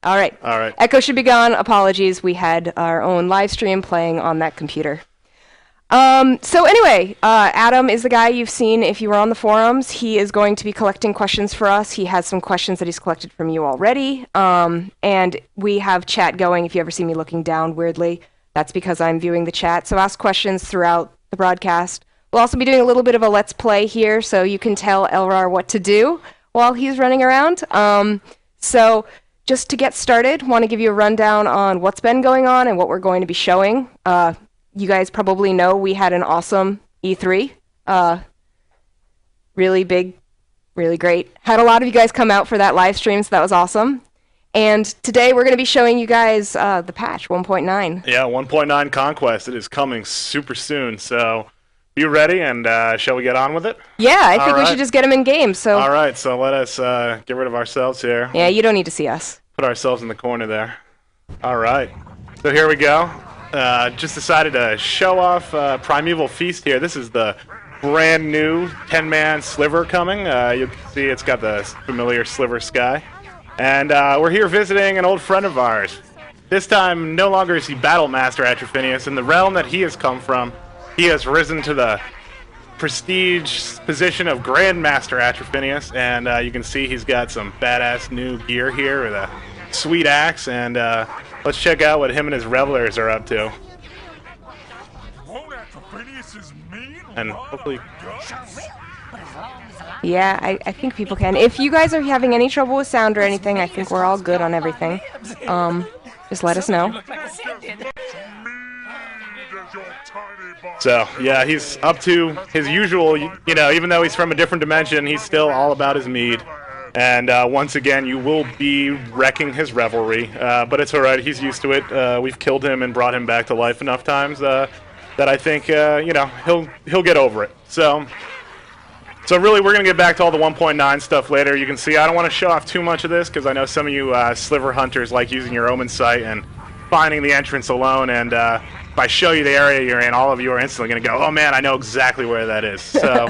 All right. All right. Echo should be gone. Apologies. We had our own live stream playing on that computer. So anyway, Adam is the guy you've seen if you were on the forums. He is going to be collecting questions for us. He has some questions that he's collected from you already. And we have chat going. If you ever see me looking down weirdly, that's because I'm viewing the chat. So ask questions throughout the broadcast. We'll also be doing a little bit of a let's play here, so you can tell Elrar what to do while he's running around. So just to get started, want to give you a rundown on what's been going on and what we're going to be showing. You guys probably know we had an awesome E3. Really big, really great. Had a lot of you guys come out for that live stream, so that was awesome. And today we're going to be showing you guys the patch 1.9. Yeah, 1.9 Conquest. It is coming super soon, so be ready, and shall we get on with it? Yeah, I think we should just get them in game. So. All right, so let us get rid of ourselves here. Yeah, you don't need to see us. Put ourselves in the corner there. All right, so here we go. Just decided to show off Primeval Feast here. This is the brand new 10-man sliver coming. You can see it's got the familiar sliver sky. And we're here visiting an old friend of ours. This time, no longer is he Battle Master Atrophineus. In the realm that he has come from, he has risen to the prestige position of Grandmaster Atrophineus. And you can see he's got some badass new gear here with a sweet axe. And let's check out what him and his revelers are up to. And hopefully... Yeah, I think people can. If you guys are having any trouble with sound or anything, I think we're all good on everything. Just let us know. So, yeah, he's up to his usual, you know, even though he's from a different dimension, he's still all about his mead. And once again, you will be wrecking his revelry, but it's all right. He's used to it. We've killed him and brought him back to life enough times that I think, you know, he'll get over it. So really, we're going to get back to all the 1.9 stuff later. You can see I don't want to show off too much of this because I know some of you sliver hunters like using your omen sight and finding the entrance alone. And if I show you the area you're in, all of you are instantly going to go, oh man, I know exactly where that is. So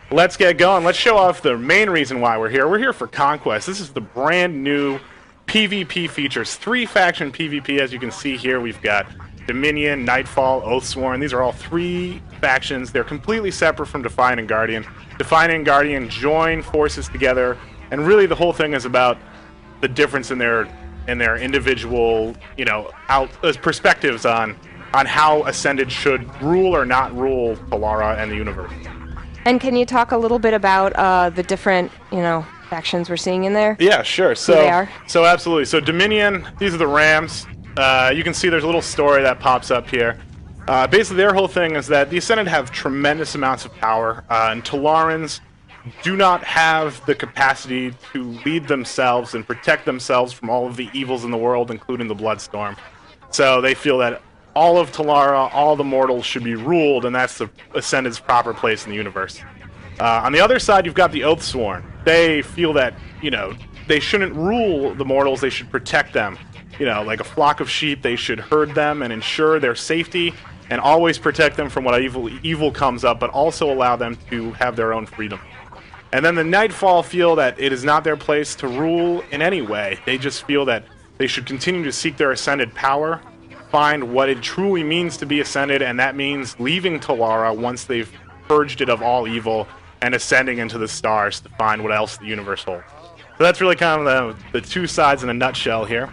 let's get going. Let's show off the main reason why we're here. We're here for Conquest. This is the brand new PvP features. 3-faction PvP, as you can see here. We've got Dominion, Nightfall, Oathsworn. These are all 3 factions. They're completely separate from Defiant and Guardian. Defiant and Guardian join forces together, and really the whole thing is about the difference in their individual, you know, perspectives on how Ascended should rule or not rule Talara and the universe. And can you talk a little bit about the different, you know, factions we're seeing in there? Yeah, sure. So, who they are? So absolutely. So Dominion, these are the Rams. You can see there's a little story that pops up here. Basically, their whole thing is that the Ascended have tremendous amounts of power, and Talarans do not have the capacity to lead themselves and protect themselves from all of the evils in the world, including the Bloodstorm. So they feel that all of Talara, all the mortals should be ruled, and that's the Ascended's proper place in the universe. On the other side, you've got the Oathsworn. They feel that, you know, they shouldn't rule the mortals, they should protect them. You know, like a flock of sheep, they should herd them and ensure their safety and always protect them from what evil comes up, but also allow them to have their own freedom. And then the Nightfall feel that it is not their place to rule in any way. They just feel that they should continue to seek their Ascended power, find what it truly means to be Ascended, and that means leaving Talara once they've purged it of all evil and ascending into the stars to find what else the universe holds. So that's really kind of the 2 sides in a nutshell here.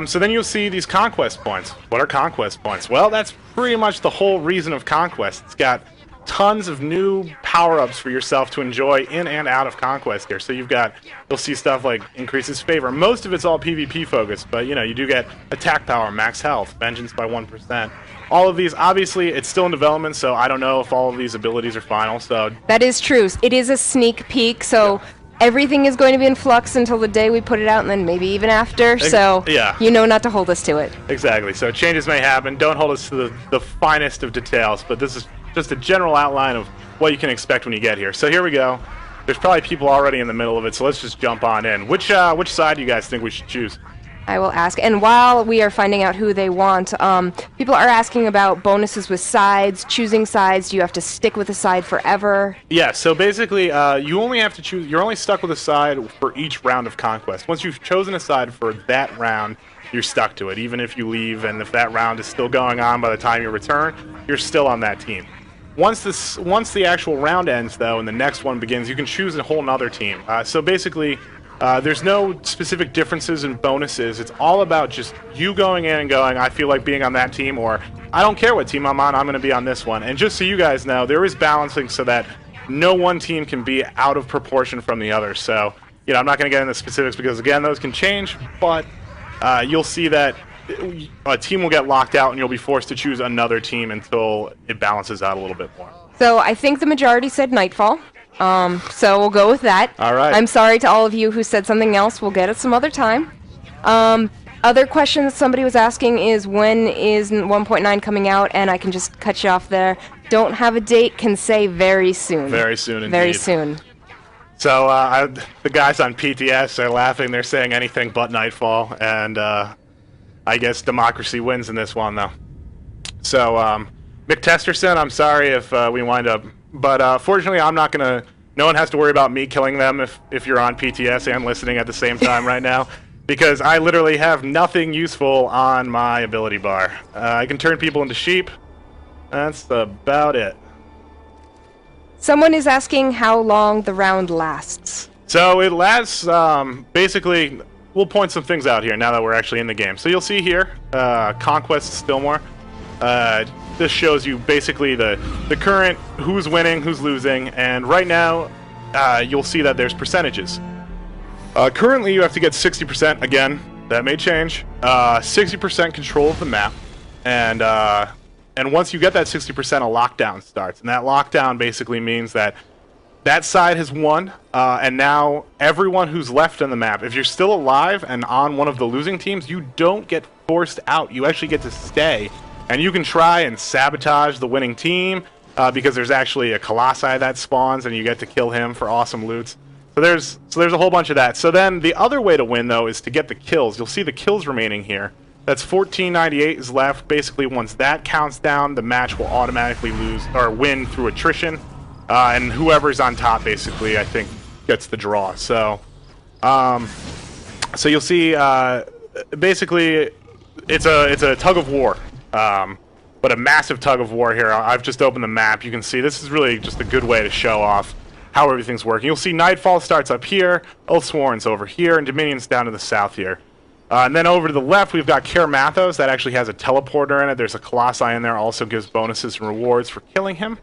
So then you'll see these Conquest points. What are Conquest points? Well, that's pretty much the whole reason of Conquest. It's got tons of new power-ups for yourself to enjoy in and out of Conquest here. So you'll see stuff like increases favor. Most of it's all PvP focused, but you know, you do get attack power, max health, vengeance by 1%. All of these, obviously, it's still in development, so I don't know if all of these abilities are final. So that is true. It is a sneak peek, so... Yeah. Everything is going to be in flux until the day we put it out, and then maybe even after, so yeah. You know not to hold us to it. Exactly, so changes may happen. Don't hold us to the finest of details, but this is just a general outline of what you can expect when you get here. So here we go. There's probably people already in the middle of it, so let's just jump on in. Which side do you guys think we should choose? I will ask. And while we are finding out who they want, people are asking about bonuses with sides, choosing sides. Do you have to stick with a side forever? Yeah, so basically, you only have to choose. You're only stuck with a side for each round of Conquest. Once you've chosen a side for that round, you're stuck to it. Even if you leave, and if that round is still going on by the time you return, you're still on that team. Once the actual round ends, though, and the next one begins, you can choose a whole nother team. So basically, there's no specific differences in bonuses. It's all about just you going in and going, I feel like being on that team, or I don't care what team I'm on, I'm going to be on this one. And just so you guys know, there is balancing so that no one team can be out of proportion from the other. So, I'm not going to get into specifics because, again, those can change, but you'll see that a team will get locked out and you'll be forced to choose another team until it balances out a little bit more. So I think the majority said Nightfall. So we'll go with that. All right. I'm sorry to all of you who said something else. We'll get it some other time. Other questions somebody was asking is when is 1.9 coming out? And I can just cut you off there. Don't have a date, can say very soon. Very soon indeed. Very soon. So the guys on PTS are laughing. They're saying anything but Nightfall. And I guess democracy wins in this one, though. So Mick Testerson, I'm sorry if we wind up... But fortunately, I'm not going to... No one has to worry about me killing them if you're on PTS and listening at the same time right now, because I literally have nothing useful on my ability bar. I can turn people into sheep. That's about it. Someone is asking how long the round lasts. So it lasts, basically... We'll point some things out here now that we're actually in the game. So you'll see here, Conquest Stillmore. This shows you basically the current who's winning, who's losing, and right now you'll see that there's percentages. Currently you have to get 60%, again, that may change, 60% control of the map, and once you get that 60%, a lockdown starts, and that lockdown basically means that side has won, and now everyone who's left on the map, if you're still alive and on one of the losing teams, you don't get forced out, you actually get to stay. And you can try and sabotage the winning team because there's actually a Colossi that spawns and you get to kill him for awesome loots. So there's a whole bunch of that. So then the other way to win, though, is to get the kills. You'll see the kills remaining here. That's 1498 is left. Basically, once that counts down, the match will automatically lose or win through attrition. And whoever's on top, basically, I think, gets the draw. So you'll see, basically, it's a tug of war. But a massive tug of war here. I've just opened the map. You can see this is really just a good way to show off how everything's working. You'll see Nightfall starts up here, Oathsworn's over here, and Dominion's down to the south here. And then over to the left, we've got Kaer Mathos. That actually has a teleporter in it. There's a Colossi in there. Also gives bonuses and rewards for killing him.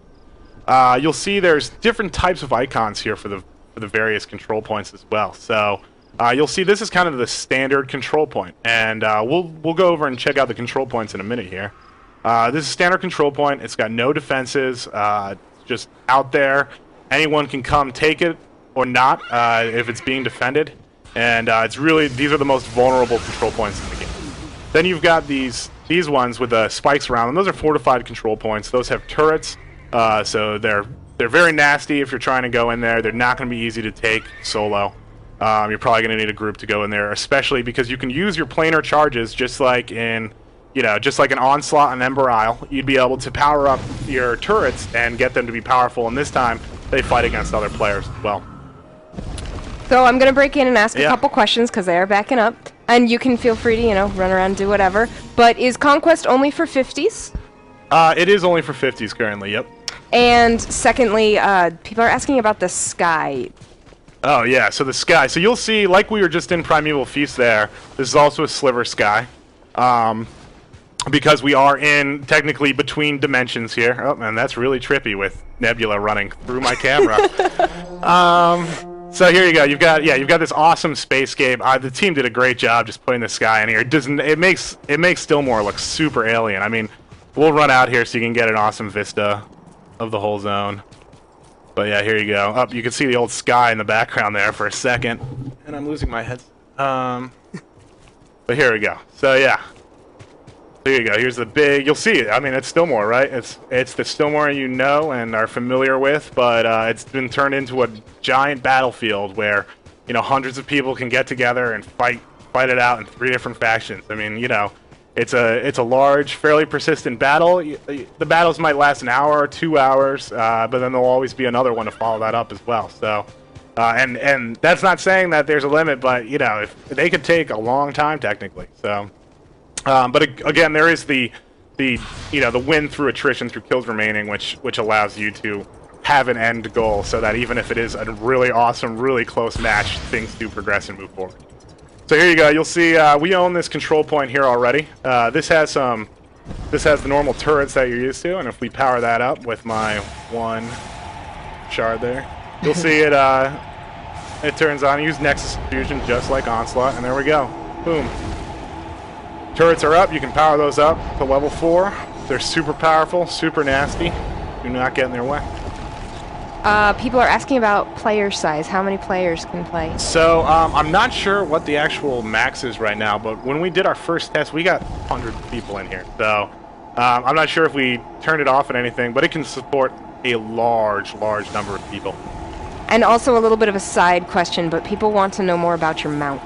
You'll see there's different types of icons here for the various control points as well. So you'll see this is kind of the standard control point, and we'll go over and check out the control points in a minute here. This is standard control point. It's got no defenses. Just out there. Anyone can come take it or not if it's being defended, and it's really these are the most vulnerable control points in the game. Then you've got these ones with the spikes around them. Those are fortified control points. Those have turrets, so they're very nasty if you're trying to go in there. They're not going to be easy to take solo. You're probably going to need a group to go in there, especially because you can use your planar charges just like in, just like an Onslaught and Ember Isle. You'd be able to power up your turrets and get them to be powerful, and this time they fight against other players as well. So I'm going to break in and ask a couple questions because they are backing up, and you can feel free to, run around and do whatever. But is Conquest only for 50s? It is only for 50s currently, yep. And secondly, people are asking about the sky. Oh, yeah, so the sky. So you'll see, like we were just in Primeval Feast there, this is also a sliver sky. Because we are in, technically, between dimensions here. Oh, man, that's really trippy with Nebula running through my camera. So here you go. You've got this awesome spacescape. The team did a great job just putting the sky in here. It makes Stillmore look super alien. I mean, we'll run out here so you can get an awesome vista of the whole zone. But yeah, here you go. Up, you can see the old sky in the background there for a second. And I'm losing my head. But here we go. So yeah. There you go. Here's the big. You'll see it. I mean, it's Stillmore, right? It's the Stillmore you know and are familiar with, but it's been turned into a giant battlefield where hundreds of people can get together and fight fight it out in 3 different factions. I mean, you know, it's a large, fairly persistent battle. The battles might last an hour or 2 hours, but then there'll always be another one to follow that up as well. So, and that's not saying that there's a limit, but you know, if they could take a long time technically. So, but again, there is the you know, the win through attrition through kills remaining, which allows you to have an end goal, so that even if it is a really awesome, really close match, things do progress and move forward. So here you go. You'll see we own this control point here already. This has the normal turrets that you're used to, and if we power that up with my 1 shard there, you'll see it it turns on. Use Nexus Fusion just like Onslaught, and there we go. Boom. Turrets are up. You can power those up to level 4. They're super powerful, super nasty. Do not get in their way. People are asking about player size. How many players can play? So, I'm not sure what the actual max is right now, but when we did our first test, we got 100 people in here. So, I'm not sure if we turned it off and anything, but it can support a large number of people. And also a little bit of a side question, but people want to know more about your mount.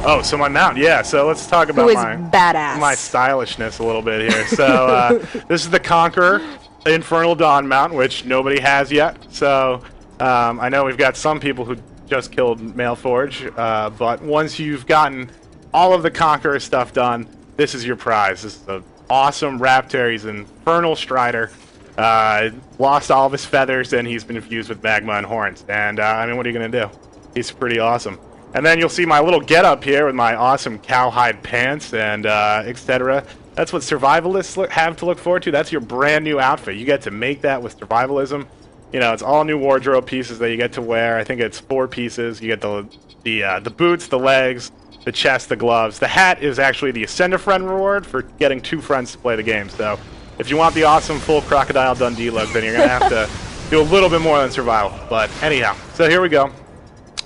Oh, so my mount, yeah. So let's talk about badass. My stylishness a little bit here. So, this is the Conqueror Infernal Dawn mount, which nobody has yet. So I know we've got some people who just killed Mailforge, but once you've gotten all of the Conqueror stuff done, this is your prize. This is an awesome Raptor. He's an Infernal Strider. Lost all of his feathers, and he's been infused with magma and horns. And I mean, what are you going to do? He's pretty awesome. And then you'll see my little getup here with my awesome cowhide pants and etc. That's what survivalists have to look forward to. That's your brand new outfit. You get to make that with survivalism. You know, it's all new wardrobe pieces that you get to wear. I think it's 4 pieces. You get the boots, the legs, the chest, the gloves. The hat is actually the Ascend a Friend reward for getting 2 friends to play the game. So if you want the awesome full Crocodile Dundee look, then you're going to have to do a little bit more than survival. But anyhow, so here we go.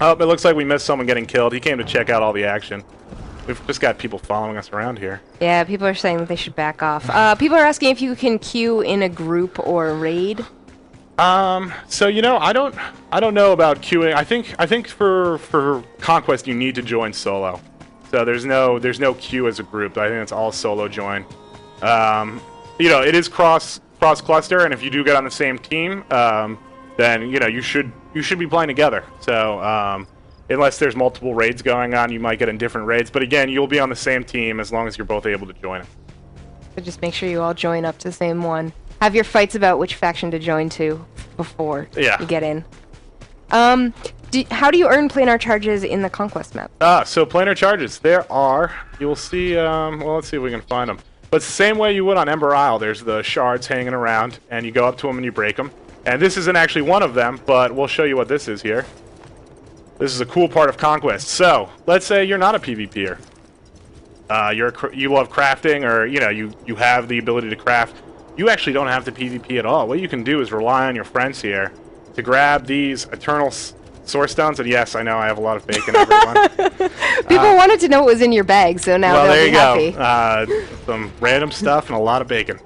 Oh, it looks like we missed someone getting killed. He came to check out all the action. We've just got people following us around here. Yeah, people are saying that they should back off. People are asking if you can queue in a group or a raid. So you know, I don't know about queuing. I think for Conquest you need to join solo. So there's no queue as a group. I think it's all solo join. You know, it is cross cluster, and if you do get on the same team, then you know you should be playing together. So unless there's multiple raids going on, you might get in different raids. But again, you'll be on the same team as long as you're both able to join it. So just make sure you all join up to the same one. Have your fights about which faction to join to before you get in. How do you earn planar charges in the Conquest map? So planar charges, there are, you will see, well, let's see if we can find them. But it's the same way you would on Ember Isle. There's the shards hanging around, and you go up to them and you break them. And this isn't actually one of them, but we'll show you what this is here. This is a cool part of Conquest. So, let's say you're not a PvPer. You love crafting, or you know, you have the ability to craft. You actually don't have to PvP at all. What you can do is rely on your friends here to grab these Eternal Source Stones. And yes, I know I have a lot of bacon, everyone. People wanted to know what was in your bag, so now they'll be happy. Some random stuff and a lot of bacon.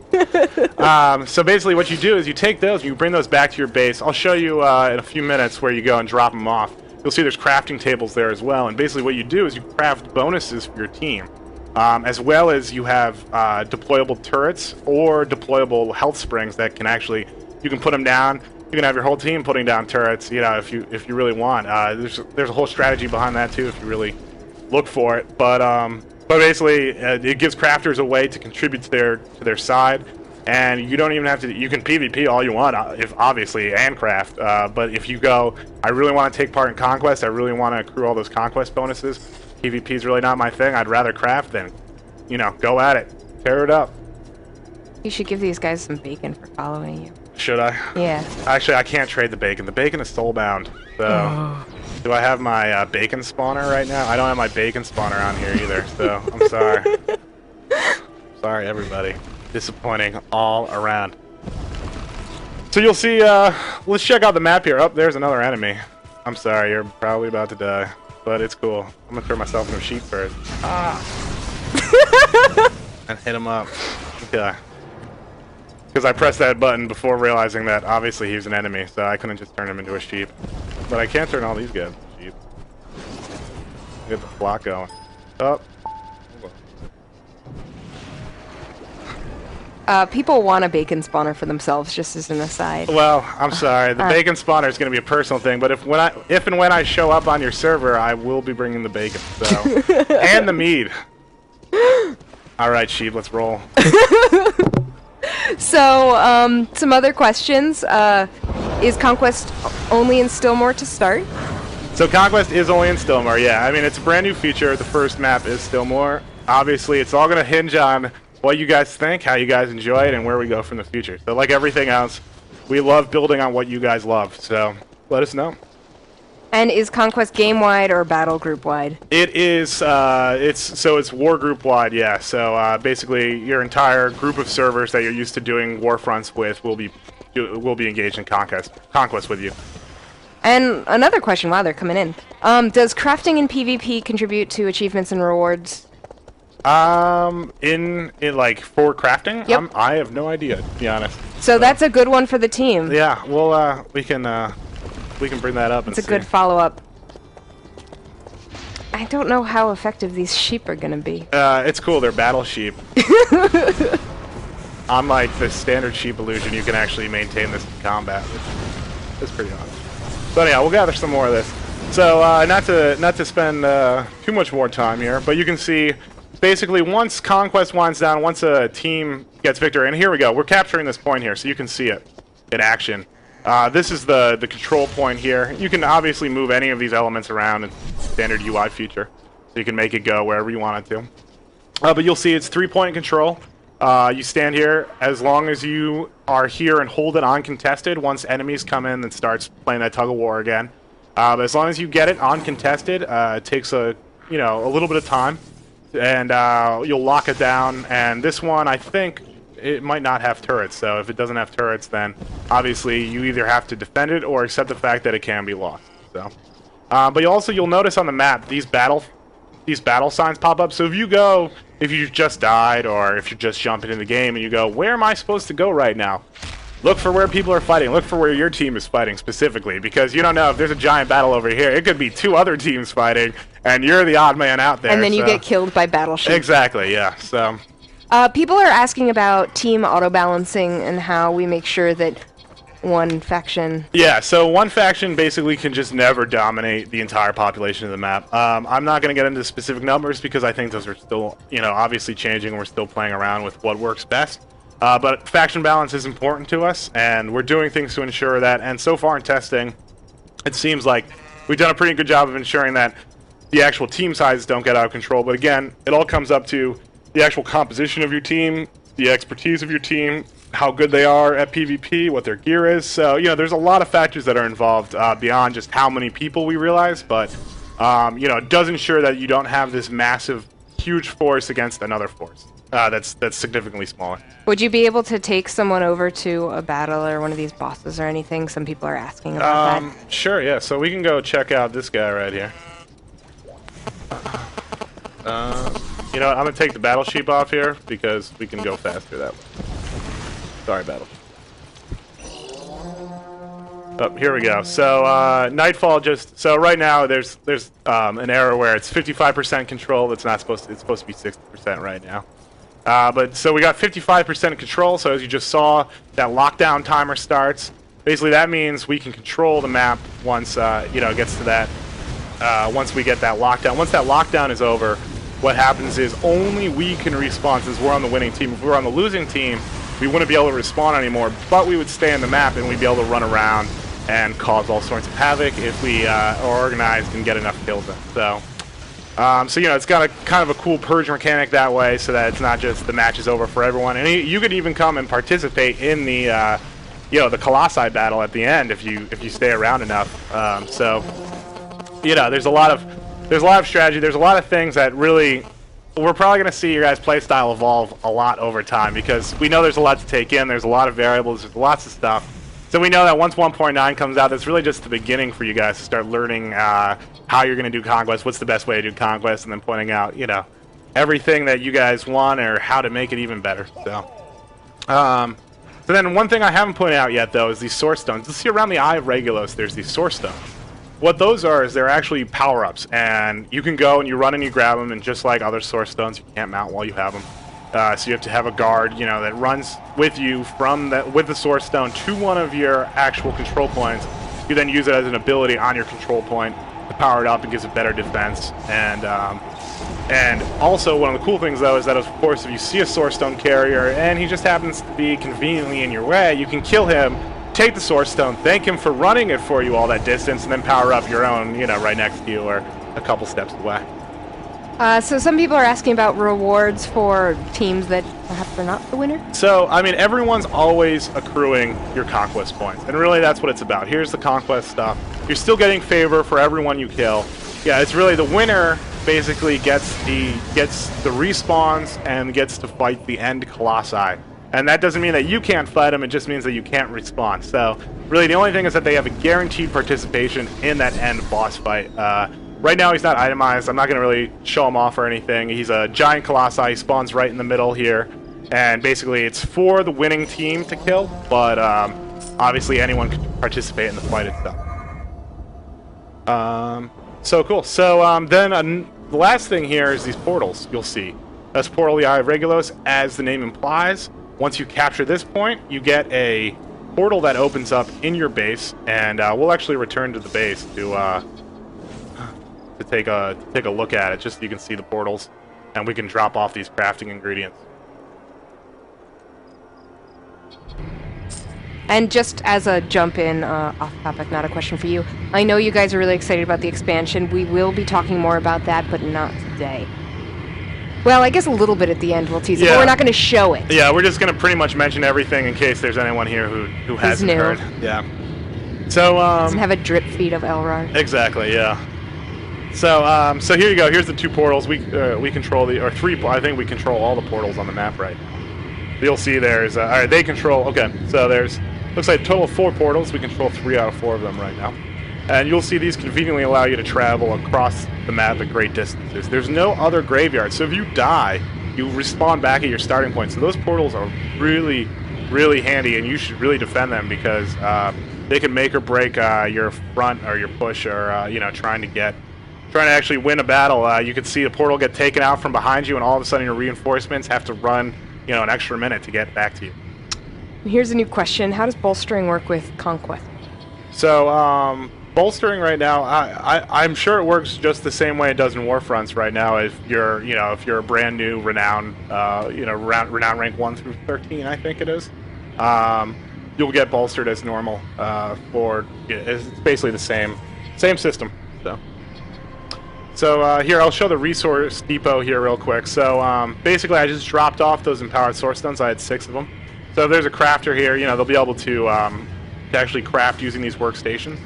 So basically what you do is you take those and you bring those back to your base. I'll show you in a few minutes where you go and drop them off. You'll see there's crafting tables there as well. And basically what you do is you craft bonuses for your team. As well as you have deployable turrets or deployable health springs that can actually, you can put them down. You can have your whole team putting down turrets, you know, if you really want. There's a whole strategy behind that too if you really look for it. But basically, it gives crafters a way to contribute to their side, and you don't even have to. You can PvP all you want, if obviously, and craft. But if you go, I really want to take part in Conquest. I really want to accrue all those Conquest bonuses. PvP is really not my thing. I'd rather craft than, you know, go at it. Tear it up. You should give these guys some bacon for following you. Should I? Yeah. Actually, I can't trade the bacon. The bacon is soulbound. So, do I have my bacon spawner right now? I don't have my bacon spawner on here either, so I'm sorry. Sorry, everybody. Disappointing all around. So you'll see, let's check out the map here. Oh, there's another enemy. I'm sorry, you're probably about to die. But it's cool. I'm gonna throw myself in a sheep first. And hit him up. Okay. Because I pressed that button before realizing that obviously he was an enemy, so I couldn't just turn him into a sheep. But I can't turn all these guys into sheep. Get the flock going. Oh. People want a bacon spawner for themselves, just as an aside. Well, I'm sorry. The bacon spawner is going to be a personal thing, but if and when I show up on your server, I will be bringing the bacon. So and the mead. All right, sheep, let's roll. So, some other questions. Is Conquest only in Stillmore to start? So Conquest is only in Stillmore, yeah. I mean, it's a brand new feature. The first map is Stillmore. Obviously, it's all going to hinge on what you guys think, how you guys enjoy it, and where we go from the future. So like everything else, we love building on what you guys love. So let us know. And is Conquest game-wide or battle group-wide? It is, it's war group-wide, yeah. So basically, your entire group of servers that you're used to doing war fronts with will be engaged in Conquest with you. And another question, wow, they're coming in. Does crafting in PvP contribute to achievements and rewards? In like for crafting? Yep. I have no idea, to be honest. So that's a good one for the team. Yeah, well, we can bring that up and see. It's a good follow-up. I don't know how effective these sheep are going to be. It's cool. They're battle sheep. Unlike the standard sheep illusion, you can actually maintain this in combat. It's pretty awesome. So anyhow, we'll gather some more of this. So not to spend too much more time here, but you can see basically once Conquest winds down, once a team gets victory, and here we go. We're capturing this point here, so you can see it in action. This is the control point here. You can obviously move any of these elements around in standard UI feature, so you can make it go wherever you want it to. But you'll see it's 3-point control. You stand here as long as you are here and hold it uncontested. Once enemies come in, it starts playing that tug of war again. But as long as you get it uncontested, it takes a little bit of time, and you'll lock it down. And this one, I think, it might not have turrets. So if it doesn't have turrets, then obviously you either have to defend it or accept the fact that it can be lost. So, but you'll notice on the map these battle signs pop up. So if you just died or if you're just jumping in the game and you go, where am I supposed to go right now? Look for where people are fighting. Look for where your team is fighting specifically, because you don't know if there's a giant battle over here. It could be 2 other teams fighting, and you're the odd man out there. And then you get killed by battleship. Exactly, yeah. So people are asking about team auto-balancing and how we make sure that one faction... Yeah, so one faction basically can just never dominate the entire population of the map. I'm not going to get into specific numbers because I think those are still, obviously changing, and we're still playing around with what works best. But faction balance is important to us, and we're doing things to ensure that. And so far in testing, it seems like we've done a pretty good job of ensuring that the actual team sizes don't get out of control. But again, it all comes up to the actual composition of your team, the expertise of your team, how good they are at PvP, what their gear is. So, there's a lot of factors that are involved beyond just how many people we realize. But, it does ensure that you don't have this massive, huge force against another force. That's significantly smaller. Would you be able to take someone over to a battle or one of these bosses or anything? Some people are asking about that. Sure, yeah. So we can go check out this guy right here. You know what? I'm going to take the battle sheep off here because we can go faster that way. Sorry, battle. Oh, here we go. So Nightfall so right now there's an error where it's 55% control. It's supposed to be 60% right now. But so we got 55% control. So as you just saw, that lockdown timer starts. Basically, that means we can control the map once it gets to that. Once we get that lockdown. Once that lockdown is over, what happens is only we can respawn since we're on the winning team. If we're on the losing team, we wouldn't be able to respawn anymore, but we would stay on the map and we'd be able to run around and cause all sorts of havoc if we are organized and get enough kills in. So, it's got a kind of a cool purge mechanic that way, so that it's not just the match is over for everyone. And you could even come and participate in the, the Colossi battle at the end if you stay around enough. There's a lot of strategy. There's a lot of things that really. We're probably going to see your guys' playstyle evolve a lot over time because we know there's a lot to take in. There's a lot of variables. There's lots of stuff. So we know that once 1.9 comes out, that's really just the beginning for you guys to start learning how you're going to do Conquest, what's the best way to do Conquest, and then pointing out, everything that you guys want or how to make it even better. So then one thing I haven't pointed out yet, though, is these source stones. You'll see around the Eye of Regulus, there's these source stones. what those are is they're actually power-ups, and you can go and you run and you grab them, and just like other source stones, you can't mount while you have them. So you have to have a guard, that runs with you with the source stone to one of your actual control points. You then use it as an ability on your control point to power it up and gives it better defense. And also, one of the cool things, though, is that, of course, if you see a source stone carrier and he just happens to be conveniently in your way, you can kill him, take the source stone, thank him for running it for you all that distance, and then power up your own, right next to you or a couple steps away. So some people are asking about rewards for teams that perhaps are not the winner? So, everyone's always accruing your conquest points, and really that's what it's about. Here's the conquest stuff. You're still getting favor for everyone you kill. Yeah, it's really the winner basically gets the respawns and gets to fight the end colossi. And that doesn't mean that you can't fight them, it just means that you can't respawn. So, really the only thing is that they have a guaranteed participation in that end boss fight. Right now he's not itemized. I'm not going to really show him off or anything. He's a giant colossi. He spawns right in the middle here. And basically it's for the winning team to kill, but obviously anyone can participate in the fight itself. So cool. So then the last thing here is these portals you'll see. That's Portal the Eye of Regulos, as the name implies. Once you capture this point, you get a portal that opens up in your base, and we'll actually return to the base to take a look at it, just so you can see the portals, and we can drop off these crafting ingredients. And just as a jump in, off topic, not a question for you, I know you guys are really excited about the expansion. We will be talking more about that, but not today. Well, I guess a little bit at the end we'll tease it, but we're not going to show it. Yeah, we're just going to pretty much mention everything in case there's anyone here who hasn't heard. Yeah. So doesn't have a drip feed of Elrond. Exactly. Yeah. So here you go. Here's the two portals. We control three. I think we control all the portals on the map right now. You'll see there's all right. They control. Okay. So looks like a total of 4 portals. We control 3 out of 4 of them right now. And you'll see these conveniently allow you to travel across the map at great distances. There's no other graveyard, so if you die, you respawn back at your starting point. So those portals are really, really handy, and you should really defend them because they can make or break your front or your push, or trying to actually win a battle. You can see the portal get taken out from behind you, and all of a sudden your reinforcements have to run, an extra minute to get back to you. Here's a new question: how does bolstering work with Conquest? So, bolstering right now, I'm sure it works just the same way it does in Warfronts right now. If you're a brand new renown, renown rank 1 through 13, I think it is, you'll get bolstered as normal. It's basically the same system. So here, I'll show the resource depot here real quick. So basically, I just dropped off those empowered source stones. I had 6 of them. So if there's a crafter here, they'll be able to actually craft using these workstations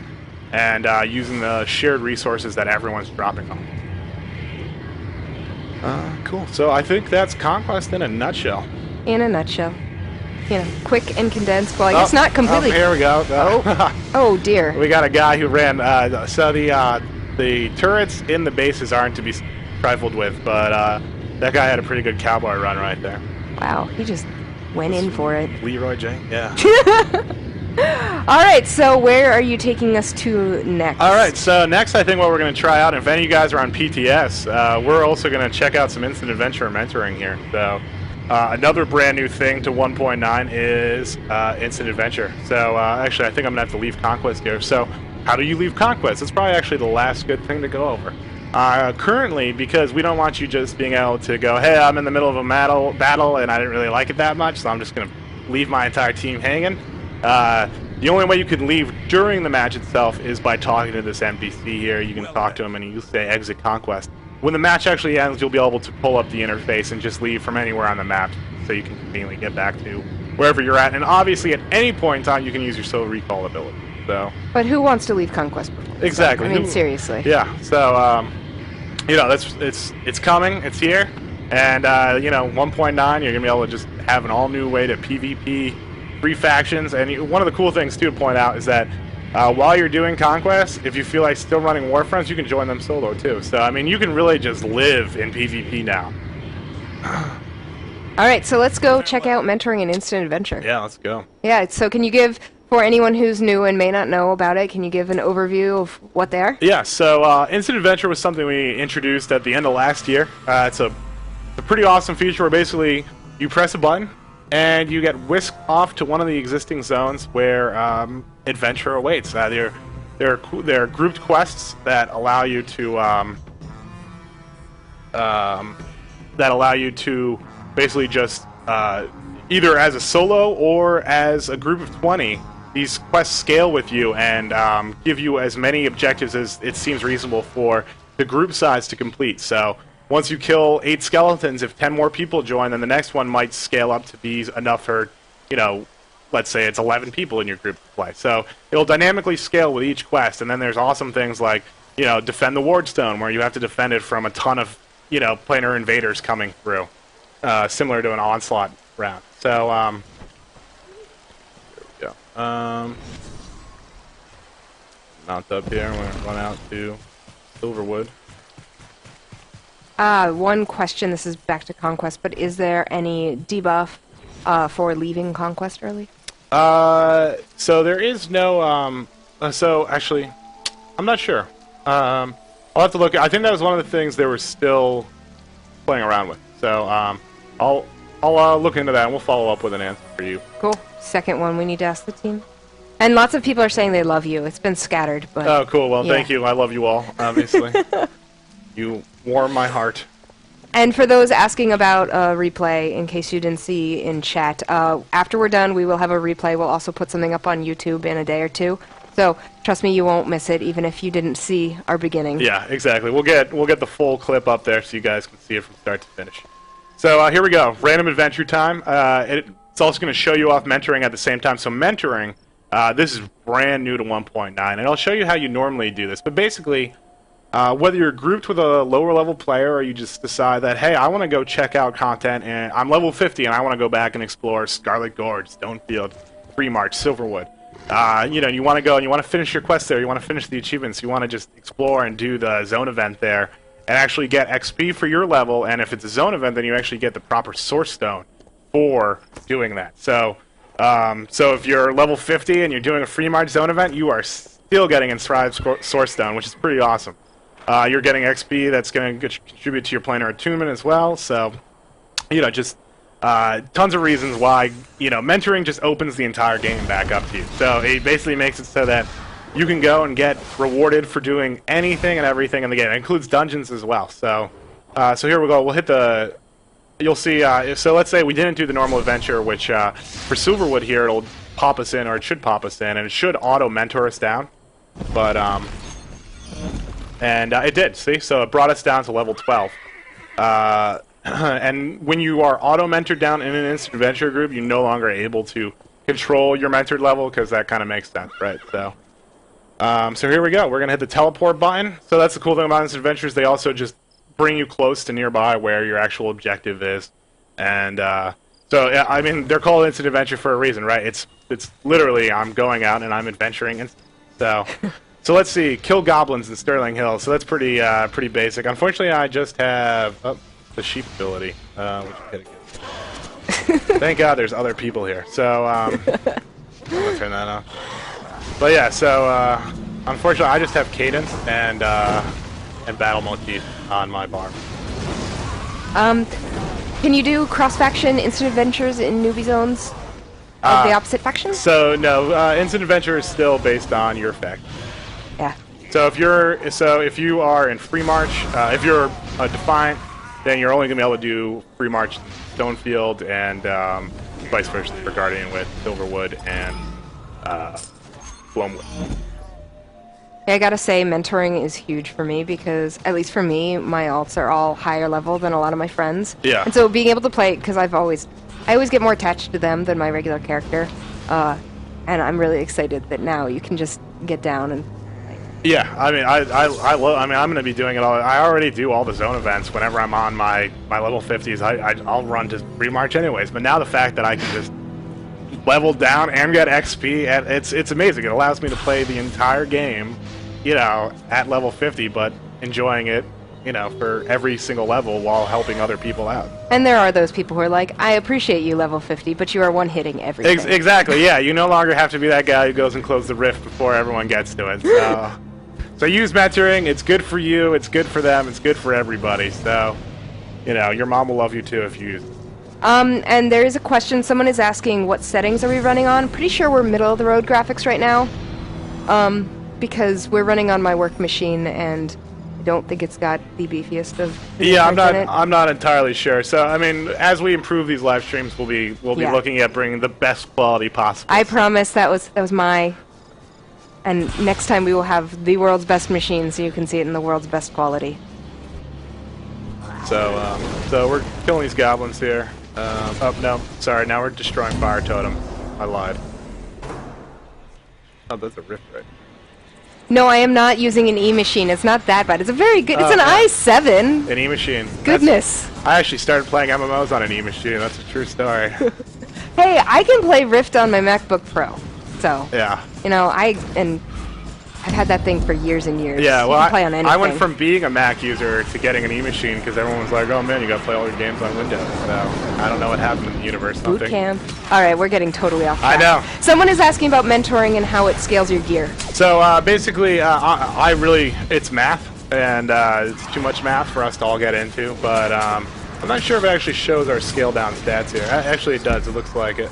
and using the shared resources that everyone's dropping on. Cool. So I think that's Conquest in a nutshell. In a nutshell. Quick and condensed. Well, I guess not completely. Here we go. Oh dear. We got a guy who ran. So the turrets in the bases aren't to be trifled with, but that guy had a pretty good cowboy run right there. Wow, he just went in for it. Leroy J. Yeah. All right, so where are you taking us to next? All right, so next I think what we're going to try out, if any of you guys are on PTS, we're also going to check out some instant adventure mentoring here. So another brand new thing to 1.9 is instant adventure. So actually, I think I'm going to have to leave Conquest here. So how do you leave Conquest? It's probably actually the last good thing to go over. Currently, because we don't want you just being able to go, hey, I'm in the middle of a battle and I didn't really like it that much, so I'm just going to leave my entire team hanging. The only way you can leave during the match itself is by talking to this NPC here. You can talk to him and you say exit Conquest. When the match actually ends, you'll be able to pull up the interface and just leave from anywhere on the map, so you can conveniently get back to wherever you're at. And obviously, at any point in time, you can use your soul recall ability. So. But who wants to leave Conquest before? Exactly. I mean, seriously. Yeah. So, it's coming. It's here. And 1.9, you're gonna be able to just have an all new way to PvP. Free factions, and one of the cool things too to point out is that while you're doing Conquest, if you feel like still running Warfronts, you can join them solo too. So I mean, you can really just live in PvP now. All right, so let's go check out mentoring and instant adventure. Yeah, let's go. Yeah, so can you give For anyone who's new and may not know about it, can you give an overview of what they are? Yeah, so Instant Adventure was something we introduced at the end of last year. It's a pretty awesome feature where basically you press a button and you get whisked off to one of the existing zones where adventure awaits. They're grouped quests that allow you to basically just either as a solo or as a group of 20. These quests scale with you and give you as many objectives as it seems reasonable for the group size to complete. So once you kill 8 skeletons, if 10 more people join, then the next one might scale up to be enough for, let's say it's 11 people in your group to play. So it'll dynamically scale with each quest. And then there's awesome things like, defend the Wardstone, where you have to defend it from a ton of, planar invaders coming through, similar to an Onslaught round. So, mount up here. I'm going to run out to Silverwood. One question, this is back to Conquest, but is there any debuff for leaving Conquest early? So there is no, so actually, I'm not sure. I'll have to look. I think that was one of the things they were still playing around with. So, I'll look into that and we'll follow up with an answer for you. Cool. Second one we need to ask the team. And lots of people are saying they love you. It's been scattered, but... Oh, cool. Well, yeah. Thank you. I love you all, obviously. You warm my heart. And for those asking about a replay, in case you didn't see in chat, after we're done, we will have a replay. We'll also put something up on YouTube in a day or two. So trust me, you won't miss it, even if you didn't see our beginning. Yeah, exactly. We'll get the full clip up there so you guys can see it from start to finish. So here we go. Random adventure time. It's also going to show you off mentoring at the same time. So mentoring, this is brand new to 1.9, and I'll show you how you normally do this. But basically, whether you're grouped with a lower level player or you just decide that, hey, I want to go check out content and I'm level 50 and I want to go back and explore Scarlet Gorge, Stonefield, Free March, Silverwood. You want to go and you want to finish your quest there, you want to finish the achievements, you want to just explore and do the zone event there and actually get XP for your level, and if it's a zone event, then you actually get the proper source stone for doing that. So if you're level 50 and you're doing a Free March zone event, you are still getting Inscribed source stone, which is pretty awesome. You're getting XP that's going to contribute to your planar attunement as well. So, just tons of reasons why, mentoring just opens the entire game back up to you. So it basically makes it so that you can go and get rewarded for doing anything and everything in the game. It includes dungeons as well. So here we go. We'll hit the... You'll see... so let's say we didn't do the normal adventure, which for Silverwood here, it'll pop us in, or it should pop us in, and it should auto-mentor us down. But, and it did, see? So it brought us down to level 12. And when you are auto-mentored down in an instant adventure group, you're no longer able to control your mentored level, because that kind of makes sense, right? So here we go. We're going to hit the teleport button. So that's the cool thing about instant adventures. They also just bring you close to nearby where your actual objective is. And yeah, I mean, they're called instant adventure for a reason, right? It's literally I'm going out and I'm adventuring. So let's see. Kill goblins in Sterling Hill. So that's pretty basic. Unfortunately, I just have the sheep ability, which I'm gonna get. Thank God there's other people here. So I'm gonna turn that off. But yeah, so unfortunately, I just have cadence and battle motif on my bar. Can you do cross-faction instant adventures in newbie zones of the opposite faction? So no, instant adventure is still based on your faction. Yeah. So if you are in Free March, if you're a Defiant, then you're only gonna be able to do Free March, Stonefield, and vice versa for Guardian with Silverwood and Gloomwood. I gotta say, mentoring is huge for me because, at least for me, my alts are all higher level than a lot of my friends. Yeah. And so being able to play, because I always get more attached to them than my regular character, and I'm really excited that now you can just get down and. Yeah, I mean, I love. I mean, I'm gonna be doing it all. I already do all the zone events whenever I'm on my level 50s. I'll run to Free March anyways. But now the fact that I can just level down and get XP, and it's amazing. It allows me to play the entire game, at level 50, but enjoying it you know, for every single level while helping other people out. And there are those people who are like, I appreciate you level 50, but you are one-hitting everything. Exactly, yeah. You no longer have to be that guy who goes and closes the rift before everyone gets to it. So use mentoring. It's good for you. It's good for them. It's good for everybody. So, you know, your mom will love you too if you use it. And there is a question. Someone is asking, what settings are we running on? Pretty sure we're middle-of-the-road graphics right now. Because we're running on my work machine, and I don't think it's got the beefiest of. Yeah, I'm not entirely sure. So I mean, as we improve these live streams, we'll be looking at bringing the best quality possible. I promise that was my. And next time we will have the world's best machine, so you can see it in the world's best quality. So we're killing these goblins here. Oh no, sorry. Now we're destroying Fire Totem. I lied. Oh, that's a rift, right? No, I am not using an E-machine. It's not that bad. It's a very good... It's an i7. An E-machine. Goodness. I actually started playing MMOs on an E-machine. That's a true story. Hey, I can play Rift on my MacBook Pro. So... Yeah. You know, I've had that thing for years and years. Yeah, well, you can play on anything. I went from being a Mac user to getting an E-machine because everyone was like, oh man, you gotta play all your games on Windows. So, I don't know what happened in the universe. Boot camp. Alright, we're getting totally off track. I know. Someone is asking about mentoring and how it scales your gear. So, basically, it's math, and it's too much math for us to all get into, but I'm not sure if it actually shows our scale down stats here. Actually, it does. It looks like it.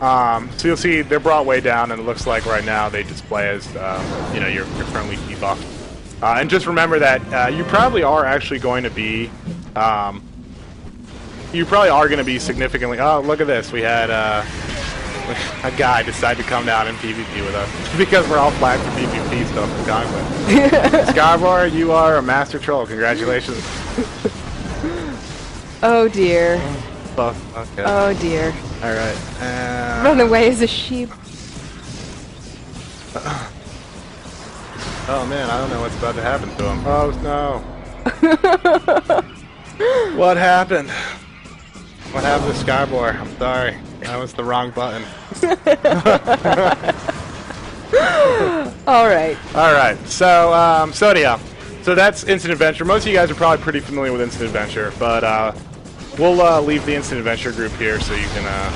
So you'll see they're brought way down, and it looks like right now they display as, you know, you're currently debuffed. And just remember that you probably are actually going to be, significantly. Oh, look at this! We had a guy decide to come down and PvP with us because we're all flagged for PvP stuff in Conquest. Skybar, you are a master troll. Congratulations. Oh dear. Oh, okay. Oh dear. All right. Run away as a sheep. Oh man, I don't know what's about to happen to him. Oh no. What happened? What happened to Skybor? I'm sorry. That was the wrong button. Alright. Alright, so anyhow. So that's Instant Adventure. Most of you guys are probably pretty familiar with Instant Adventure, but we'll leave the Instant Adventure group here so you can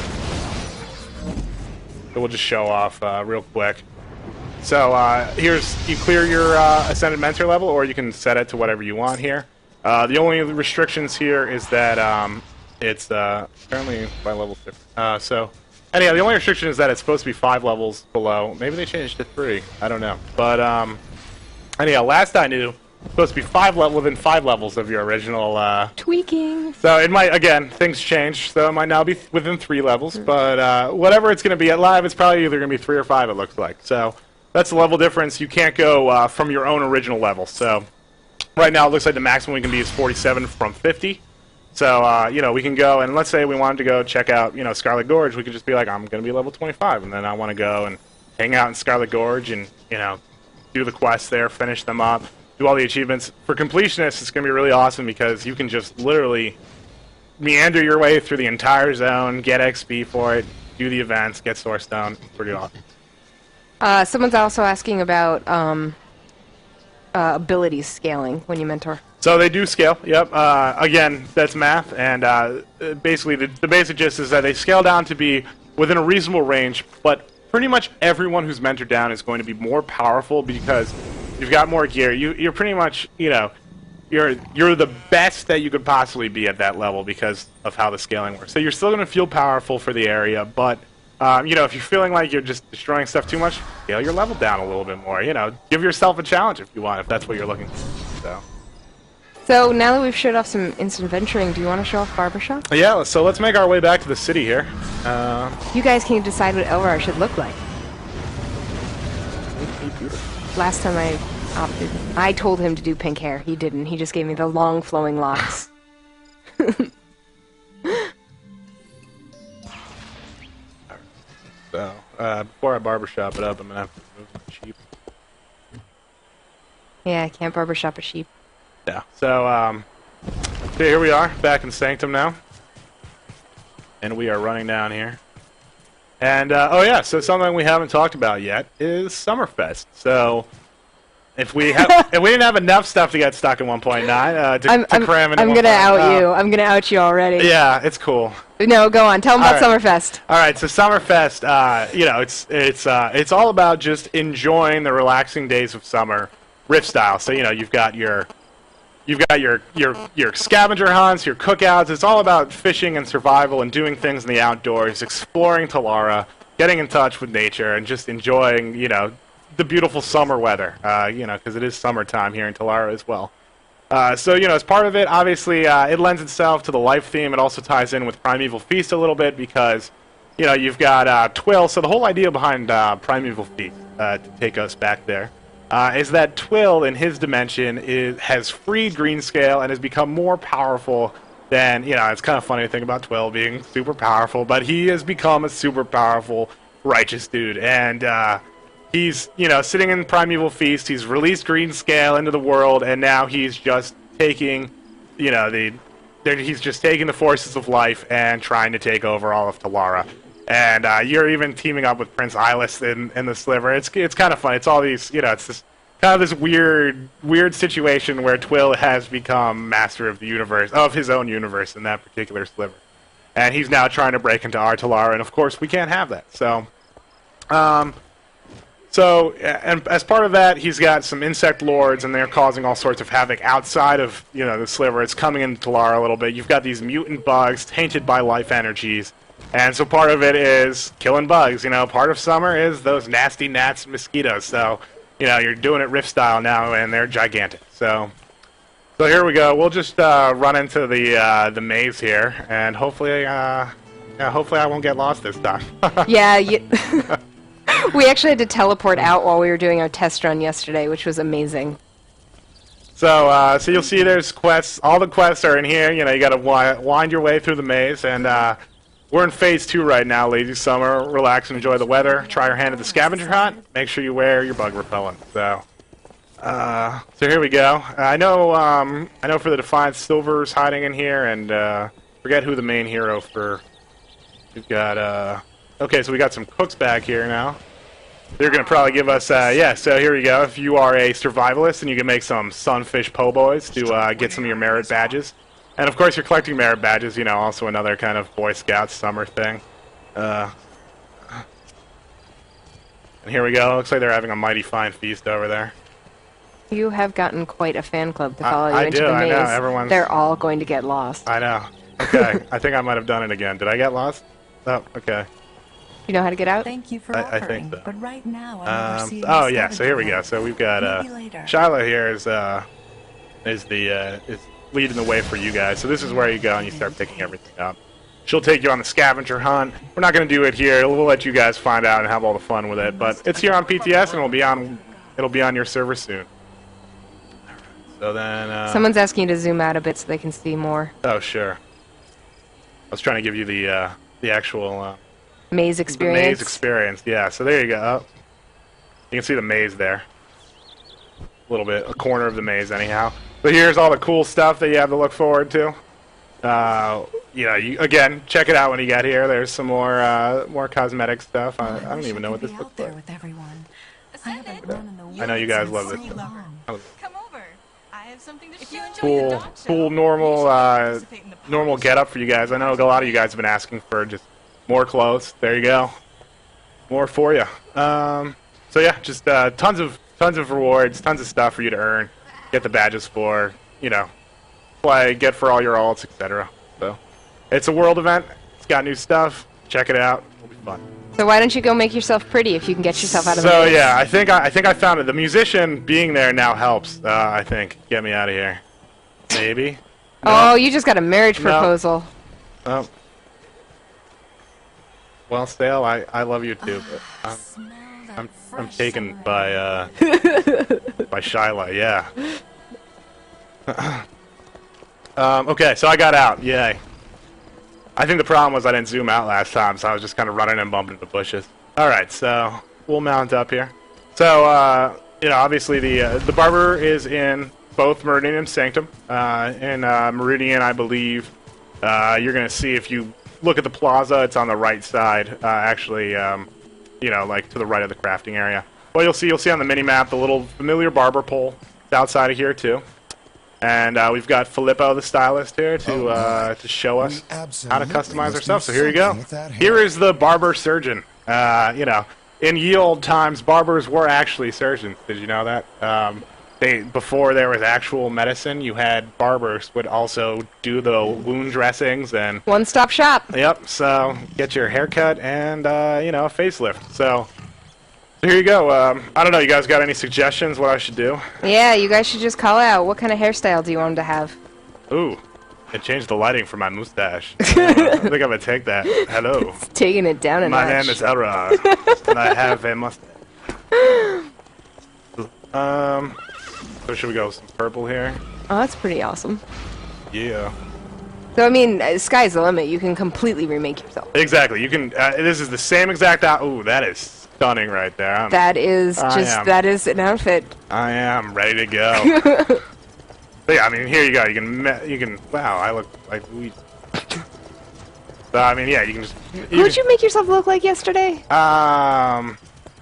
we'll just show off real quick. So you clear your Ascended Mentor level, or you can set it to whatever you want here. The only restrictions here is that it's currently by level 6. So anyhow, the only restriction is that it's supposed to be 5 levels below. Maybe they changed to 3. I don't know. But anyhow, last I knew, it's supposed to be within 5 levels of your original. Tweaking. So it might, again, things change. So it might now be within 3 levels. But whatever it's going to be at live, it's probably either going to be 3 or 5. It looks like. So that's the level difference. You can't go from your own original level. So right now it looks like the maximum we can be is 47 from 50. So, you know, we can go, and let's say we wanted to go check out, you know, Scarlet Gorge. We could just be like, I'm going to be level 25, and then I want to go and hang out in Scarlet Gorge and, you know, do the quests there, finish them up, do all the achievements. For completionists, it's going to be really awesome because you can just literally meander your way through the entire zone, get XP for it, do the events, get Source Stone. It's pretty awesome. Someone's also asking about abilities scaling when you mentor. So they do scale, yep. Again, that's math, and basically the basic gist is that they scale down to be within a reasonable range, but pretty much everyone who's mentored down is going to be more powerful because you've got more gear. You're pretty much, you know, you're the best that you could possibly be at that level because of how the scaling works. So you're still going to feel powerful for the area, but you know, if you're feeling like you're just destroying stuff too much, scale your level down a little bit more. You know, give yourself a challenge if you want, if that's what you're looking for. So now that we've showed off some instant venturing, do you want to show off Barbershop? Yeah, so let's make our way back to the city here. You guys can decide what Elrar should look like. Last time I told him to do pink hair. He didn't. He just gave me the long flowing locks. So, before I barbershop it up, I'm going to have to move my sheep. Yeah, I can't barbershop a sheep. Yeah, so here we are, back in Sanctum now. And we are running down here. And, oh yeah, so something we haven't talked about yet is Summerfest. So, If we didn't have enough stuff to get stuck in 1.9 to cram into I'm 1.9. gonna out you. I'm gonna out you already. Yeah, it's cool. No, go on. Tell them about Summerfest. All right, so Summerfest, it's all about just enjoying the relaxing days of summer, Rift style. So you've got your scavenger hunts, your cookouts. It's all about fishing and survival and doing things in the outdoors, exploring Talara, getting in touch with nature, and just enjoying the beautiful summer weather. Because it is summertime here in Talara as well. So as part of it, obviously, it lends itself to the life theme. It also ties in with Primeval Feast a little bit because, you've got Twill. So the whole idea behind Primeval Feast, to take us back there, is that Twill in his dimension has freed Greenscale and has become more powerful than, it's kind of funny to think about Twill being super powerful, but he has become a super powerful, righteous dude. And, he's, sitting in Primeval Feast. He's released Greenscale into the world, and now he's just taking, he's just taking the forces of life and trying to take over all of Talara. And you're even teaming up with Prince Eyeless in the Sliver. It's kind of fun. It's all these, it's this kind of this weird situation where Twill has become master of the universe, of his own universe in that particular Sliver, and he's now trying to break into our Talara. And of course, we can't have that. And as part of that, he's got some insect lords, and they're causing all sorts of havoc outside of, the Sliver. It's coming into Talara a little bit. You've got these mutant bugs tainted by life energies, and so part of it is killing bugs. Part of summer is those nasty gnats and mosquitoes. So, you're doing it Rift style now, and they're gigantic. So here we go. We'll just run into the maze here, and hopefully I won't get lost this time. Yeah. We actually had to teleport out while we were doing our test run yesterday, which was amazing. So you'll see there's quests. All the quests are in here. You got to wind your way through the maze. And we're in Phase 2 right now, Lazy Summer. Relax and enjoy the weather. Try your hand at the scavenger hunt. Make sure you wear your bug repellent. So here we go. I know for the Defiant, Silver's hiding in here. And forget who the main hero for... We've got... Okay, so we got some cooks back here now. They're going to probably give us, so here we go. If you are a survivalist, and you can make some sunfish po' boys to get some of your merit badges. And of course, you're collecting merit badges, also another kind of Boy Scout summer thing. And here we go. Looks like they're having a mighty fine feast over there. You have gotten quite a fan club to follow you into the maze. I know. They're all going to get lost. I know. Okay, I think I might have done it again. Did I get lost? Oh, okay. You know how to get out? Thank you for offering, I think so. but right now I'm oh yeah, so here we go. So we've got Shiloh here is leading the way for you guys. So this is where you go and you start picking everything up. She'll take you on the scavenger hunt. We're not going to do it here. We'll let you guys find out and have all the fun with it. But it's here on PTS and it'll be on your server soon. So then someone's asking you to zoom out a bit so they can see more. Oh sure. I was trying to give you the actual maze experience. The maze experience, yeah. So there you go. You can see the maze there. A little bit, a corner of the maze, anyhow. But here's all the cool stuff that you have to look forward to. You again check it out when you get here. There's some more cosmetic stuff. I don't even know what this looks like. I know you guys love this stuff. Come over. I have something to show. Cool normal getup for you guys. I know a lot of you guys have been asking for just more clothes. There you go. More for you. So yeah, just tons of rewards, tons of stuff for you to earn, get the badges for, play, get for all your alts, etc. So it's a world event. It's got new stuff. Check it out. It'll be fun. So why don't you go make yourself pretty if you can get yourself out of the maze? So yeah, I think I found it. The musician being there now helps. I think get me out of here. Maybe. No. Oh, you just got a marriage proposal. Oh. Well, Stale, I love you too, but I'm taken by by Shiloh, yeah. Okay, so I got out, yay. I think the problem was I didn't zoom out last time, so I was just kind of running and bumping into bushes. All right, so we'll mount up here. So obviously the barber is in both Meridian and Sanctum. In Meridian, I believe you're gonna see if you look at the plaza, it's on the right side, actually, like to the right of the crafting area. well, you'll see on the mini map the little familiar barber pole outside of here too. And we've got Filippo the stylist here to show us how to customize our stuff. So here you go. Here is the barber surgeon. You know, in ye old times, barbers were actually surgeons. Did you know that? Before there was actual medicine, you had barbers would also do the wound dressings and one-stop shop. Yep. So get your haircut and you know, a facelift. So here you go. I don't know. You guys got any suggestions what I should do? Yeah, you guys should just call out. What kind of hairstyle do you want him to have? Ooh, it changed the lighting for my mustache. I think I'm gonna take that. Hello. It's taking it down a My notch. name is Elrod, and I have a mustache. So should we go with some purple here? Oh, that's pretty awesome. Yeah. So, I mean, sky's the limit. You can completely remake yourself. Exactly. You can. This is the same exact. Ooh, that is stunning right there. That is that is an outfit. I am ready to go. But yeah, I mean, here you go. You can. Wow, I look like we. So I mean, yeah, you can just. Who'd you make yourself look like yesterday? I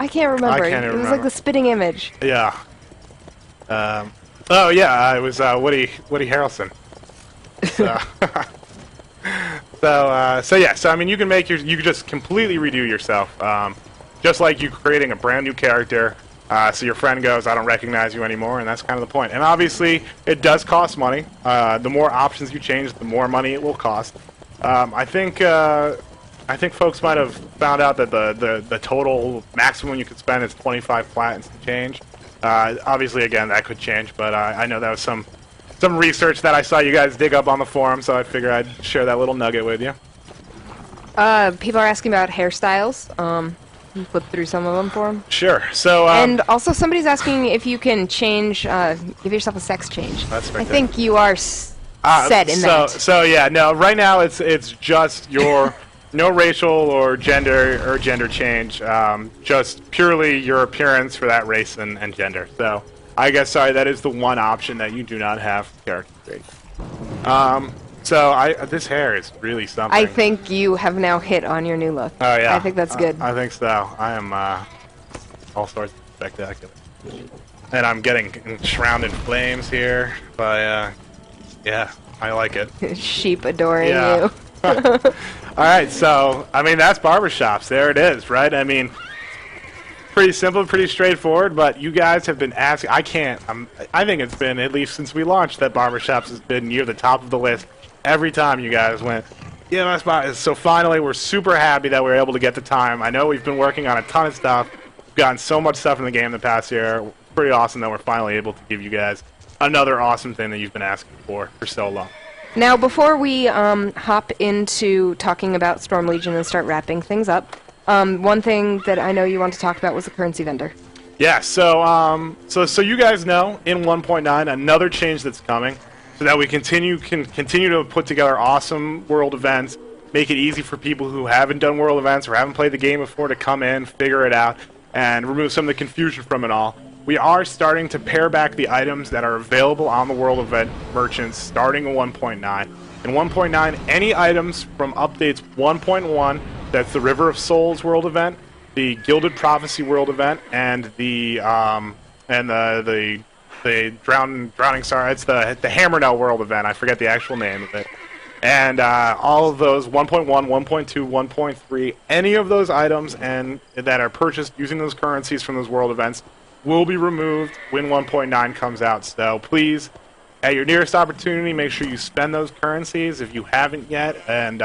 can't remember. I can't It was remember. like the spitting image. Yeah. Oh yeah, it was Woody Harrelson. So, so yeah. So I mean, you can just completely redo yourself, just like you creating a brand new character. So your friend goes, I don't recognize you anymore, and that's kind of the point. And obviously, it does cost money. The more options you change, the more money it will cost. I think folks might have found out that the total maximum you could spend is 25 plat and some change. Obviously, again, that could change, but I know that was some research that I saw you guys dig up on the forum, so I figured I'd share that little nugget with you. People are asking about hairstyles. Flip through some of them for them. Sure. So. And also, somebody's asking if you can change, give yourself a sex change. That's I think you are set in that. So yeah, no. Right now, it's just your no racial or gender change. Just purely your appearance for that race and gender. So I guess sorry, that is the one option that you do not have for character trait. So this hair is really something. I think you have now hit on your new look. Oh yeah. I think that's good. I think so. I am all sorts of spectacular, and I'm getting shrouded in flames here. But yeah, I like it. Sheep adoring Yeah. you. All right, so I mean that's barbershops. There it is, right? I mean, pretty simple, pretty straightforward. But you guys have been asking. I think it's been at least since we launched that barbershops has been near the top of the list every time you guys went. Yeah, that's about. So finally, we're super happy that we were able to get the time. I know we've been working on a ton of stuff. We've gotten so much stuff in the game the past year. Pretty awesome that we're finally able to give you guys another awesome thing that you've been asking for so long. Now, before we hop into talking about Storm Legion and start wrapping things up, one thing that I know you want to talk about was the currency vendor. Yeah, so you guys know in 1.9 another change that's coming, so that we can continue to put together awesome world events, make it easy for people who haven't done world events or haven't played the game before to come in, figure it out, and remove some of the confusion from it all. We are starting to pare back the items that are available on the world event merchants starting in 1.9. In 1.9, any items from updates 1.1, that's the River of Souls world event, the Gilded Prophecy world event, and the drowning star. It's the Hammernell world event. I forget the actual name of it. And all of those 1.1, 1.2, 1.3, any of those items and that are purchased using those currencies from those world events will be removed when 1.9 comes out. So please, at your nearest opportunity, make sure you spend those currencies if you haven't yet, and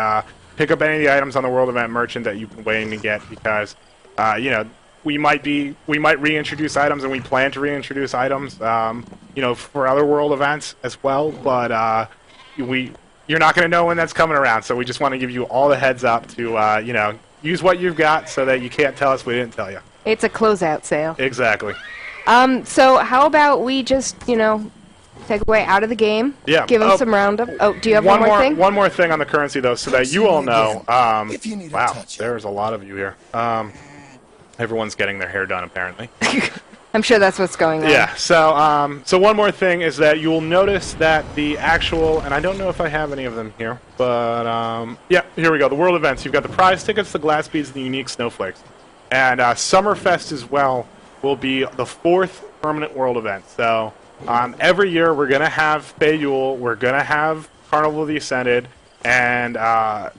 pick up any of the items on the world event merchant that you've been waiting to get, because you know, we might reintroduce items, and we plan to reintroduce items, you know, for other world events as well. But you're not going to know when that's coming around, so we just want to give you all the heads up to you know, use what you've got so that you can't tell us we didn't tell you. It's a closeout sale. Exactly. So how about we just, you know, take away out of the game? Yeah. Give them some roundup. Oh, do you have one more thing? One more thing on the currency, though, so that you all know. If you need a Wow, touch. there's a lot of you here. Everyone's getting their hair done, apparently. I'm sure that's what's going on. Yeah. So one more thing is that you will notice that the actual, and I don't know if I have any of them here, but yeah, here we go. The world events. You've got the prize tickets, the glass beads, and the unique snowflakes, and Summerfest as well. will be the 4th permanent world event. So every year we're going to have Fey Yule, we're going to have Carnival of the Ascended, sorry,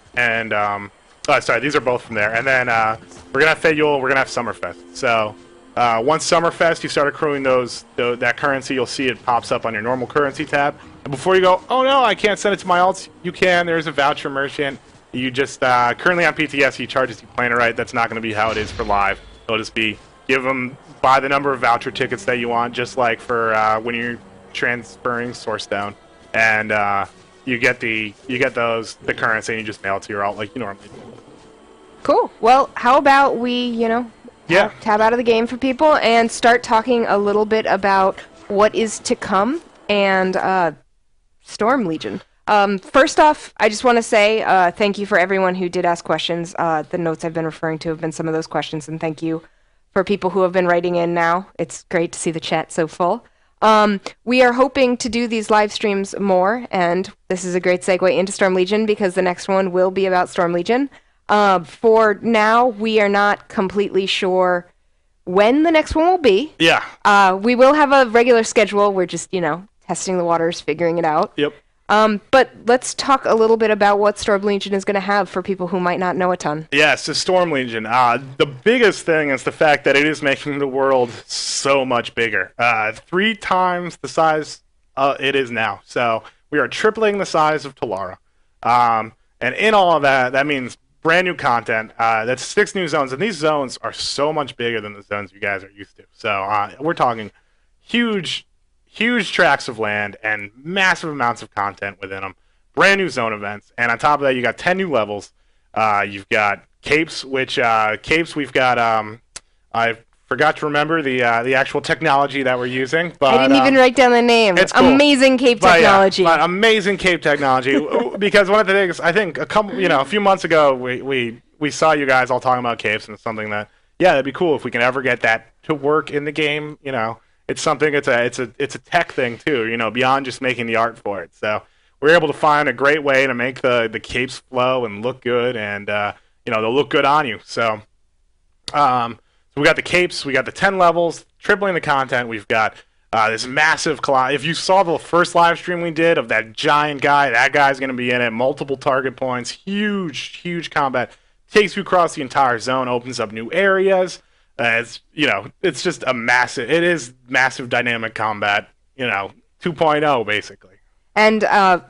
these are both from there. And then we're going to have Fey Yule, we're going to have Summerfest. So once Summerfest, you start accruing that currency, you'll see it pops up on your normal currency tab. And before you go, oh no, I can't send it to my alts, you can. There's a voucher merchant. You just, currently on PTS, he charges you plain right. That's not going to be how it is for live. It'll just be, buy the number of voucher tickets that you want, just like for when you're transferring Sourcestone. And you get the currency, and you just mail it to your alt like you normally do. Cool. Well, how about we, tab out of the game for people and start talking a little bit about what is to come and Storm Legion. First off, I just want to say thank you for everyone who did ask questions. The notes I've been referring to have been some of those questions, and thank you for people who have been writing in now. It's great to see the chat so full. We are hoping to do these live streams more, and this is a great segue into Storm Legion because the next one will be about Storm Legion. For now, we are not completely sure when the next one will be. Yeah. We will have a regular schedule. We're just, testing the waters, figuring it out. Yep. But let's talk a little bit about what Storm Legion is going to have for people who might not know a ton. Yes, the Storm Legion. The biggest thing is the fact that it is making the world so much bigger. 3 times the size it is now. So we are tripling the size of Talara. And in all of that, that means brand new content. That's 6 new zones. And these zones are so much bigger than the zones you guys are used to. So we're talking huge tracts of land and massive amounts of content within them. Brand new zone events, and on top of that, you got 10 new levels. You've got capes, which capes we've got. I forgot to remember the actual technology that we're using, but I didn't even write down the name. It's cool. Amazing cape technology. Yeah, amazing cape technology. Because one of the things I think a few months ago we saw you guys all talking about capes, and it's something that it'd be cool if we can ever get that to work in the game. It's something. It's a tech thing too. Beyond just making the art for it. So we're able to find a great way to make the capes flow and look good, and they'll look good on you. So, so we got the capes. We got the 10 levels, tripling the content. We've got this massive. If you saw the first live stream we did of that giant guy, that guy's going to be in it. Multiple target points. Huge combat. Takes you across the entire zone. Opens up new areas. It's just it is massive dynamic combat, 2.0 basically. And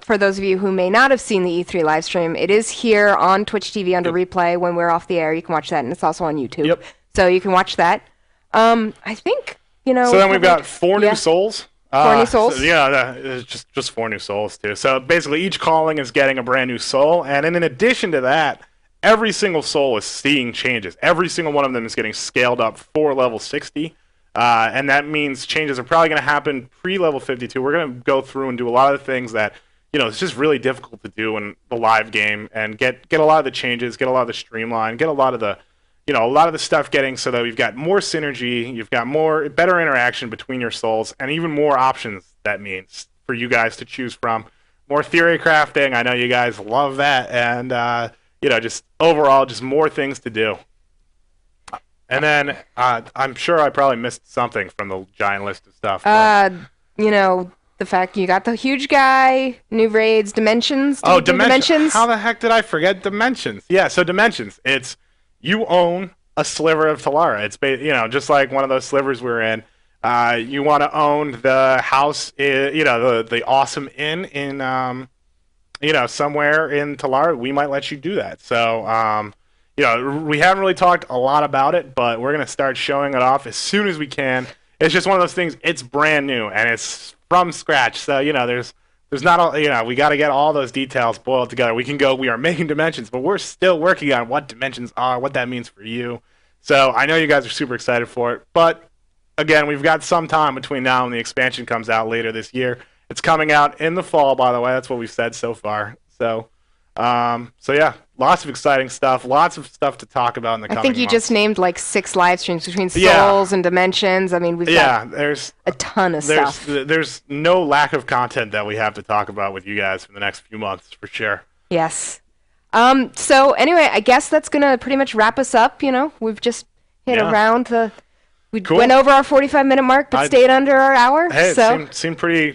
for those of you who may not have seen the E3 live stream, it is here on Twitch TV under replay when we're off the air. You can watch that, and it's also on YouTube. Yep. So you can watch that. I think, So then we've got 4 new souls. 4 new souls? So, it's just 4 new souls too. So basically each calling is getting a brand new soul, and in addition to that, every single soul is seeing changes. Every single one of them is getting scaled up for level 60. And that means changes are probably going to happen pre-level 52. We're going to go through and do a lot of the things that, it's just really difficult to do in the live game, and get a lot of the changes, get a lot of the streamline, get a lot of the stuff getting so that we've got more synergy, you've got better interaction between your souls, and even more options that means for you guys to choose from. More theory crafting. I know you guys love that. And, just overall, just more things to do. And then I'm sure I probably missed something from the giant list of stuff. The fact you got the huge guy, new raids, dimensions. Dimensions. How the heck did I forget dimensions? Yeah, so dimensions. It's you own a sliver of Talara. It's just like one of those slivers we're in. You want to own the house, the awesome inn in somewhere in Talara. We might let you do that. So we haven't really talked a lot about it, but we're gonna start showing it off as soon as we can. It's just one of those things. It's brand new and it's from scratch. So there's not all, we got to get all those details boiled together. We are making dimensions, but we're still working on what dimensions are, what that means for you. So I know you guys are super excited for it, but again, we've got some time between now and the expansion comes out later this year. It's coming out in the fall, by the way. That's what we've said so far. So yeah, lots of exciting stuff, lots of stuff to talk about in the coming months. I think you just named like 6 live streams between souls and dimensions. I mean, we've got there's a ton of stuff. There's no lack of content that we have to talk about with you guys for the next few months, for sure. Yes. So anyway, I guess that's going to pretty much wrap us up. We've just hit around the We Cool. went over our 45-minute mark, but stayed under our hour. Hey, so. it seemed pretty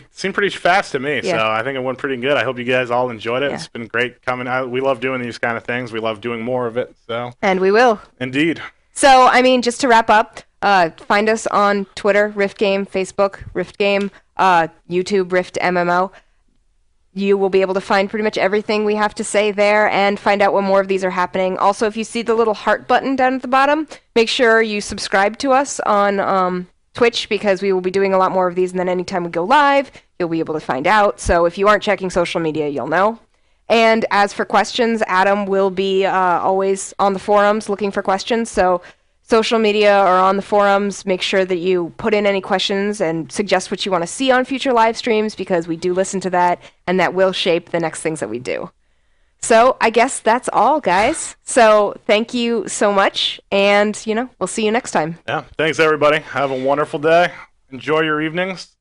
fast to me. Yeah. So I think it went pretty good. I hope you guys all enjoyed it. Yeah. It's been great coming out. We love doing these kind of things. We love doing more of it. So. And we will. Indeed. So, I mean, just to wrap up, find us on Twitter, Rift Game, Facebook, Rift Game, YouTube, Rift MMO. You will be able to find pretty much everything we have to say there and find out when more of these are happening. Also, if you see the little heart button down at the bottom, make sure you subscribe to us on Twitch, because we will be doing a lot more of these, and then anytime we go live, you'll be able to find out. So if you aren't checking social media, you'll know. And as for questions, Adam will be always on the forums looking for questions. So social media or on the forums, make sure that you put in any questions and suggest what you want to see on future live streams, because we do listen to that, and that will shape the next things that we do. So I guess that's all, guys. So thank you so much, and, we'll see you next time. Yeah. Thanks, everybody. Have a wonderful day. Enjoy your evenings.